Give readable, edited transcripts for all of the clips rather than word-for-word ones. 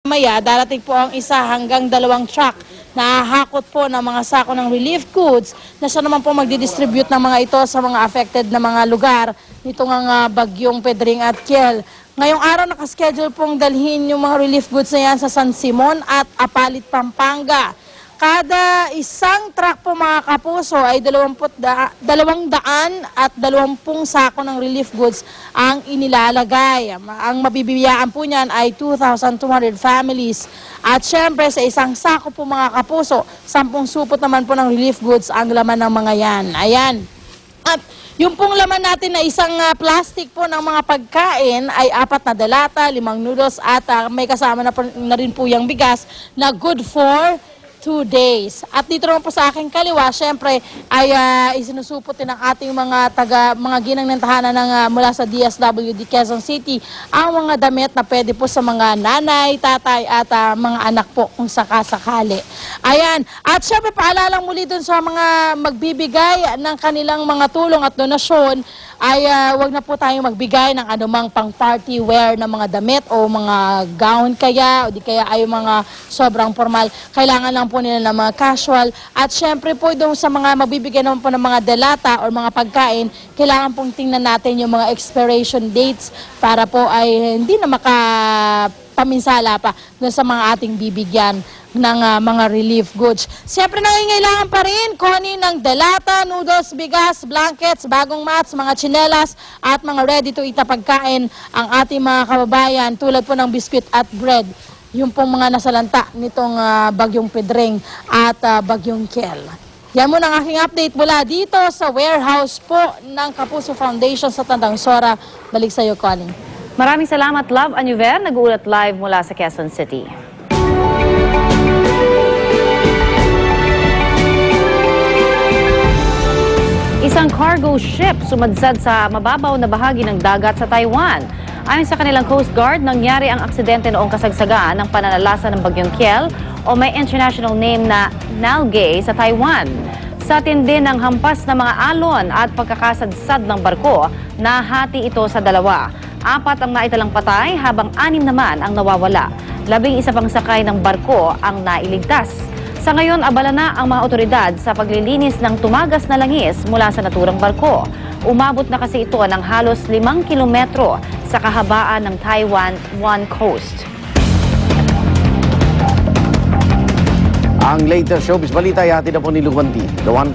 Maya, darating po ang 1 hanggang 2 truck na hahakot po ng mga sako ng relief goods na siya naman po magdidistribute ng mga ito sa mga affected na mga lugar nitong ang bagyong Pedring at Kiel. Ngayong araw nakaschedule pong dalhin yung mga relief goods na yan sa San Simon at Apalit, Pampanga. Kada 1 truck po mga kapuso ay 220 sako ng relief goods ang inilalagay. Ang mabibiyaan po niyan ay 2,200 families. At syempre sa 1 sako po mga kapuso, 10 supot naman po ng relief goods ang laman ng mga yan. Ayan. At yung pong laman natin na 1 plastic po ng mga pagkain ay 4 na delata, 5 noodles at may kasama na rin po yung bigas na good for 2 days. At dito naman po sa aking kaliwa, syempre ay isinusupo din ng ating mga ginang ng tahanan mula sa DSWD Quezon City ang mga damit na pwede po sa mga nanay, tatay at mga anak po kung sakasakali. Ayan. At syempre paalala muli dun sa mga magbibigay ng kanilang mga tulong at donasyon ay wag na po tayong magbigay ng anumang pang-party wear na mga damit o mga gown o di kaya ay mga sobrang formal. Kailangan lang po nila ng mga casual. At syempre po doon sa mga magbibigay naman po ng mga delata o mga pagkain, kailangan pong tingnan natin yung mga expiration dates para po ay hindi na makapaminsala pa doon sa mga ating bibigyan ng mga relief goods. Siyempre nangingailangan pa rin, Connie, ng delata, noodles, bigas, blankets, bagong mats, mga tsinelas at mga ready-to-eat na pagkain ang ating mga kababayan tulad po ng biscuit at bread. Yung pong mga nasalanta nitong bagyong Pedring at bagyong Kiel. Yan muna ang aking update mula dito sa warehouse po ng Kapuso Foundation sa Tandang Sora. Balik sa iyo, Connie. Maraming salamat, Love Anuver. Nag-uulat live mula sa Quezon City. Isang cargo ship sumadsad sa mababaw na bahagi ng dagat sa Taiwan. Ayon sa kanilang Coast Guard, nangyari ang aksidente noong kasagsagaan ng pananalasa ng bagyong Kiel o may international name na Nalgae sa Taiwan. Sa tindi ng hampas na mga alon at pagkakasadsad ng barko, nahati ito sa 2. 4 ang naitalang patay habang 6 naman ang nawawala. 11 pang sakay ng barko ang nailigtas. Sa ngayon, abala na ang mga otoridad sa paglilinis ng tumagas na langis mula sa naturang barko. Umabot na kasi ito ng halos 5 kilometro sa kahabaan ng Taiwan coast. Ang latest showbiz balita ay hatid na po ni Luwanti. Luwan.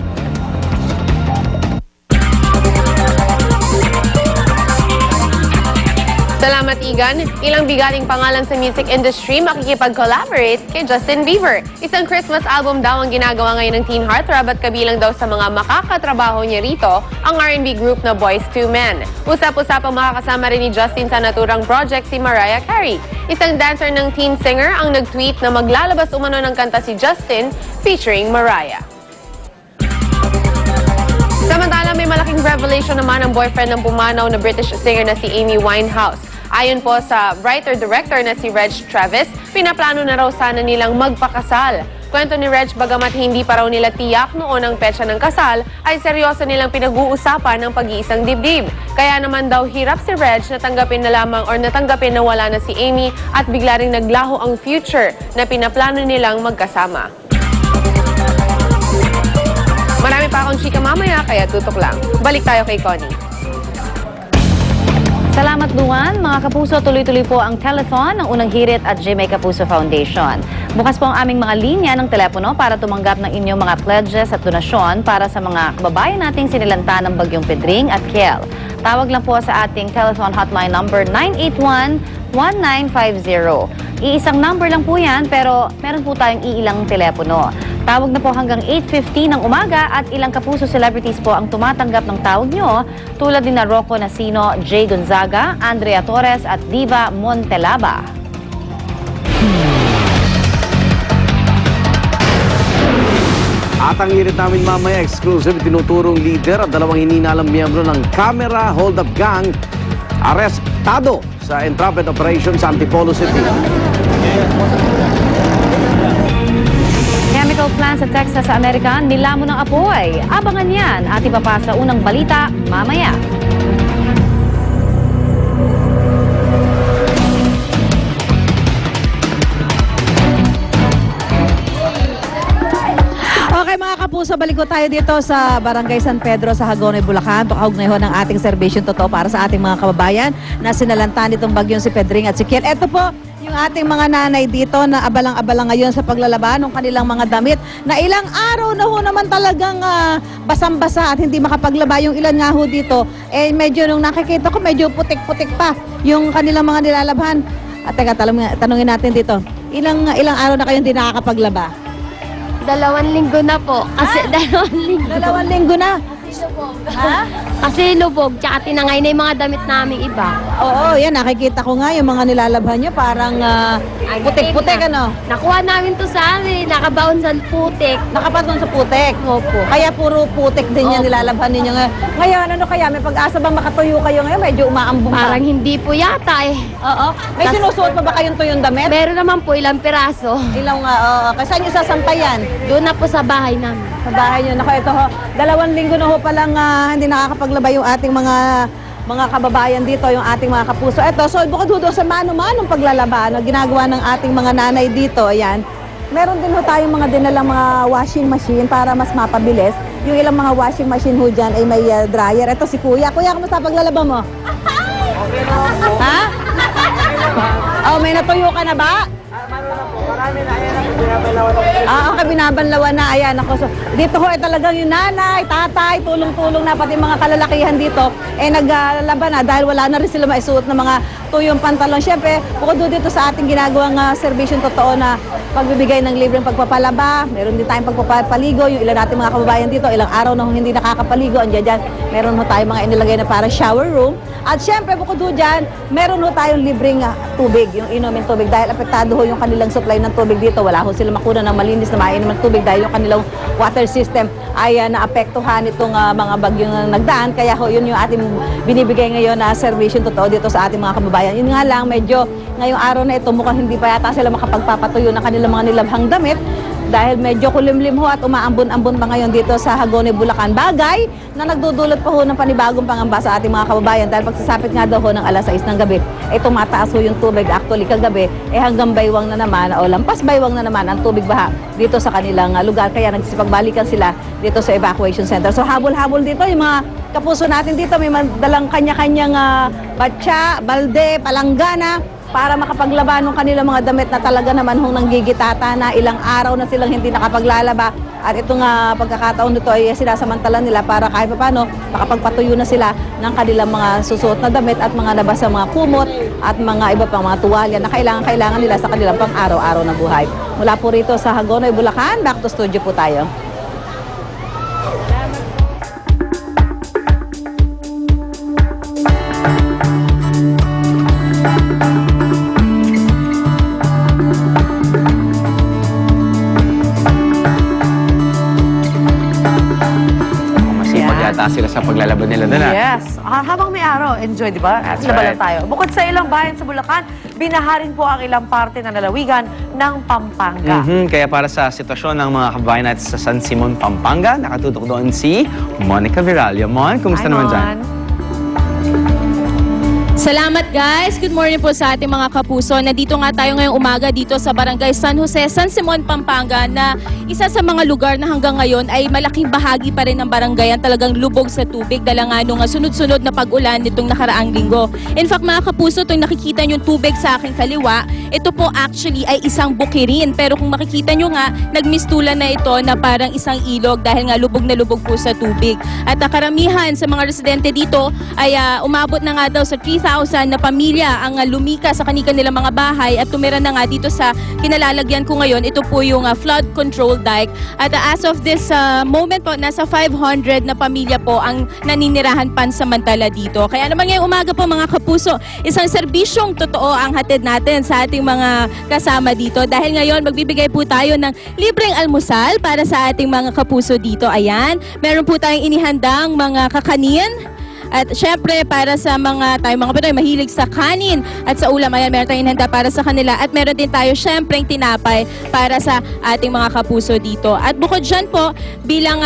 Salamat, Igan. Ilang bigaling pangalan sa music industry makikipag-collaborate kay Justin Bieber. Isang Christmas album daw ang ginagawa ngayon ng teen heartthrob at kabilang daw sa mga makakatrabaho niya rito ang R&B group na Boyz II Men. Usap-usapang makakasama rin ni Justin sa naturang project si Mariah Carey. Isang dancer ng teen singer ang nag-tweet na maglalabas umano ng kanta si Justin featuring Mariah. Samantala, may malaking revelation naman ang boyfriend ng pumanaw na British singer na si Amy Winehouse. Ayon po sa writer-director na si Reg Travis, pinaplano na raw sana nilang magpakasal. Kwento ni Reg, bagamat hindi pa raw nila tiyak noon ang petsa ng kasal, ay seryoso nilang pinag-uusapan ng pag-iisang dibdib. Kaya naman daw hirap si Reg na tanggapin na wala na si Amy at bigla ring naglaho ang future na pinaplano nilang magkasama. Marami pa akong chika mamaya, kaya tutok lang. Balik tayo kay Connie. Salamat, Luwan. Mga kapuso, tuloy-tuloy po ang telethon ng Unang Hirit at GMA Kapuso Foundation. Bukas po ang aming mga linya ng telepono para tumanggap ng inyong mga pledges at donasyon para sa mga kababayan nating sinilanta ng bagyong Pedring at Kiel. Tawag lang po sa ating telethon hotline number 981-1950. Iisang number lang po yan, pero meron po tayong iilang telepono. Tawag na po hanggang 8:50 ng umaga at ilang kapuso celebrities po ang tumatanggap ng tawag nyo tulad ni na Rocco Nacino, Jay Gonzaga, Andrea Torres at Diva Montelaba. At ang hirit namin mamaya, exclusive, tinuturong leader at 2 hininalang miyembro ng Camera Hold Up Gang arestado sa entrapment operation sa Antipolo City. Chemical plant sa Texas sa Amerika, nilamon ng apoy. Abangan yan at ipapasa unang balita mamaya. kapuso, balik ko tayo dito sa Barangay San Pedro sa Hagonoy, Bulacan. Pakaugnay ho ng ating serbisyon totoo para sa ating mga kababayan na sinalanta nitong bagyong si Pedring at si Kiel. Ito po yung ating mga nanay dito na abalang-abala ngayon sa paglalaba ng kanilang mga damit na ilang araw na ho naman talagang basang-basa at hindi makapaglaba. Yung ilan nga ho dito, medyo nung nakikita ko medyo putik-putik pa yung kanilang mga nilalabhan. At teka, tanungin natin dito, ilang araw na kayong hindi nakakapaglaba? 2 linggo na po. Kasi 2 linggo. 2 linggo na. Ha? Kasi lubog, tsaka tinangay na yung mga damit namin iba. Oo, yan. Nakikita ko nga yung mga nilalabhan nyo. Parang putik-putik, ano? Nakuha namin to sa nakabaon sa putik. Nakapatong sa putik. Opo. Kaya puro putik din yan Opo. nilalabhan ninyo ngayon. Ngayon, ano kaya? May pag-asa bang makatuyo kayo ngayon? Medyo umaambong pa. Parang hindi po yata eh. Oo. May sinusuot pa ba kayong tuyong damit? Meron naman po ilang piraso. Ilang nga, oo. Kasi saan nyo sasampayan? Doon na po sa bahay namin. Sa bahay nyo. Naku, ito ho. 2 linggo na ho palang hindi nakakapaglaba yung ating mga kababayan dito, yung ating mga kapuso. Ito, so bukod ho doon sa mano-manong paglalaba na ginagawa ng ating mga nanay dito, ayan, meron din ho tayong mga dinalang mga washing machine para mas mapabilis. Yung ilang mga washing machine ho dyan ay may dryer. Ito si Kuya. Kuya, kamusta paglalaba mo? Ha? Oh, may natuyo ka na ba? Okay, binabanlawan na. Ayan, ako. So, dito ho, talagang yung nanay, tatay, tulong-tulong na, pati mga kalalakihan dito, naglalaban na dahil wala na rin sila maisuot ng mga tuyong pantalon. Siyempre, bukod dito sa ating ginagawang serbisyon totoo na pagbibigay ng libreng pagpapalaba, meron din tayong pagpapaligo, yung ilan natin mga kababayan dito, ilang araw na hindi nakakapaligo, andiyan dyan, meron ho tayong mga inilagay na para shower room. At siyempre, bukod ho dyan, meron ho tayong libreng tubig, yung inumin tubig, dahil apektado ho yung kanilang supply ng tubig dito. Wala ho sila makuna ng malinis na mainom ng tubig dahil yung kanilang water system ay naapektuhan itong mga bagyong nagdaan. Kaya ho, yun yung ating binibigay ngayon na servisyon totoo dito sa ating mga kababayan. Yun nga lang, medyo ngayong araw na ito, mukhang hindi pa yata sila makapagpapatuyo ng kanilang mga nilabhang damit dahil medyo kulimlim ho at umaambon-ambon pa ngayon dito sa Hagonoy, Bulacan. Bagay na nagdudulot pa ho ng panibagong pangamba sa ating mga kababayan dahil pagsasapit nga daw ho ng alas 6 ng gabi, tumataas ho yung tubig. Actually, kagabi, hanggang baywang na naman o lampas baywang na naman ang tubig baha dito sa kanilang lugar. Kaya nagsipagbalikan sila dito sa evacuation center. So habol-habol dito yung mga kapuso natin dito. May dalang kanya-kanyang batya, balde, palanggana para makapaglaban ng kanilang mga damit na talaga naman hong nanggigitata na ilang araw na silang hindi nakapaglalaba. At itong pagkakataon nito ay sinasamantala nila para kahit pa paano makapagpatuyo na sila ng kanilang mga susuot na damit at mga nabasa mga kumot at mga iba pang mga tuwalya na kailangan nila sa kanilang pang araw-araw na buhay. Mula po rito sa Hagonoy, Bulacan, back to studio po tayo. Yata sila sa paglalaban nila doon. Yes. Habang may araw, enjoy, di ba? That's Laban right. tayo. Bukod sa ilang bayan sa Bulacan, binaharin po ang ilang parte ng lalawigan ng Pampanga. Kaya para sa sitwasyon ng mga kababayan natin sa San Simon, Pampanga, nakatutok doon si Monica Viralio. Mon, kumusta naman dyan? Salamat guys! Good morning po sa ating mga kapuso. Nandito nga tayo ngayong umaga dito sa Barangay San Jose, San Simon, Pampanga na isa sa mga lugar na hanggang ngayon ay malaking bahagi pa rin ng barangayan talagang lubog sa tubig dala nga nung sunod-sunod na pag-ulan nitong nakaraang linggo. In fact mga kapuso, itong nakikita nyo tubig sa aking kaliwa, ito po actually ay isang bukirin. Pero kung makikita nyo nga, nagmistulan na ito na parang isang ilog dahil nga lubog na lubog po sa tubig. At karamihan sa mga residente dito ay umabot na nga daw sa 3,000 na pamilya ang lumika sa kanilang mga bahay at tumira na nga dito sa kinalalagyan ko ngayon. Ito po yung flood control dike. At as of this moment po, nasa 500 na pamilya po ang naninirahan pansamantala dito. Kaya naman ngayong umaga po mga kapuso, isang serbisyong totoo ang hatid natin sa ating mga kasama dito. Dahil ngayon magbibigay po tayo ng libreng almusal para sa ating mga kapuso dito. Ayan, meron po tayong inihandang mga kakanin. At syempre, para sa mga Pinoy mahilig sa kanin at sa ulam, ayan, meron tayong inihanda para sa kanila. At meron din tayo syempre tinapay para sa ating mga kapuso dito. At bukod dyan po, bilang